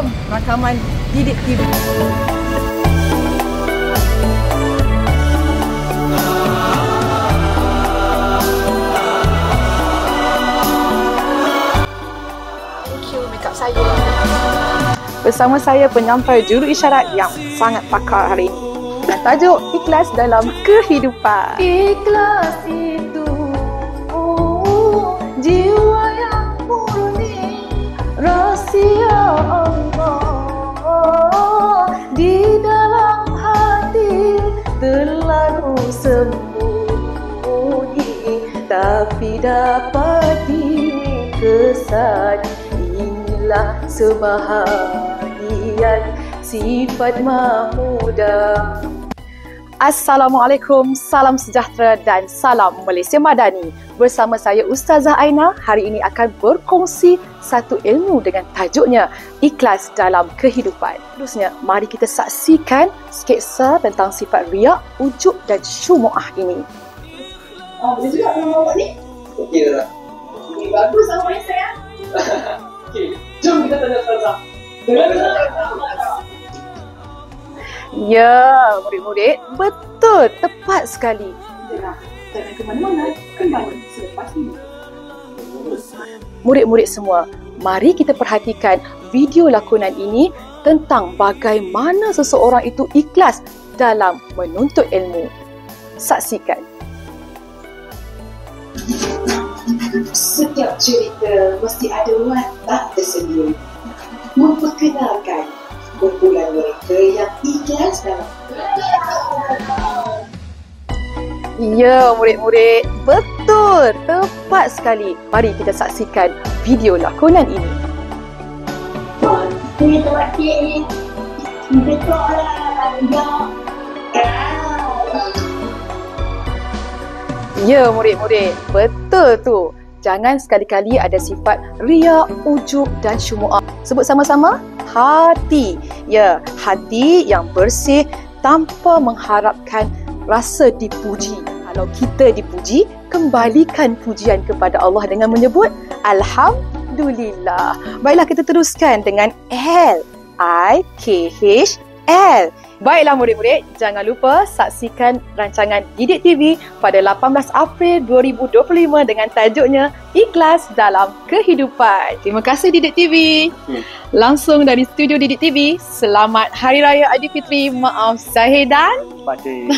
jom rakaman Didik TV. Saya. Bersama saya penyampai juru isyarat yang sangat pakar hari ini. Dan tajuk Ikhlas dalam Kehidupan. Ikhlas itu jiwa yang murni, rahsia Allah di dalam hati terlalu sembunyi, tapi dapat dikesan. Inilah sebahagian sifat mahmudah. Assalamualaikum, salam sejahtera dan salam Malaysia Madani. Bersama saya Ustazah Aina, hari ini akan berkongsi satu ilmu dengan tajuknya Ikhlas dalam Kehidupan. Terusnya, mari kita saksikan sketsa tentang sifat riak, ujub dan syumu'ah ini. Boleh juga nama awak ni? Okey tak? Okay, bagus awak ni sayang. Okey, jom kita tanya Ustazah. Ya, murid-murid, betul, tepat sekali. Jangan ke mana-mana, kembali selepas ini. Murid-murid semua, mari kita perhatikan video lakonan ini tentang bagaimana seseorang itu ikhlas dalam menuntut ilmu. Saksikan. Setiap cerita mesti ada watak tersendiri, memperkenalkan kumpulan mereka yang ikhlas dalam. Ya, murid-murid, betul, tepat sekali. Mari kita saksikan video lakonan ini. Ini tempat ni, betul lah, Ya, murid-murid, betul tu. Jangan sekali-kali ada sifat riak, ujub dan syumu'ah. Sebut sama-sama, hati. Ya, hati yang bersih tanpa mengharapkan rasa dipuji. Kalau kita dipuji, kembalikan pujian kepada Allah dengan menyebut Alhamdulillah. Baiklah, kita teruskan dengan L. I-K-H-L. Baiklah murid-murid, jangan lupa saksikan rancangan Didik TV pada 18 April 2025 dengan tajuknya Ikhlas dalam Kehidupan. Terima kasih Didik TV. Langsung dari studio Didik TV, selamat Hari Raya Aidilfitri. Maaf Zahir dan Batin.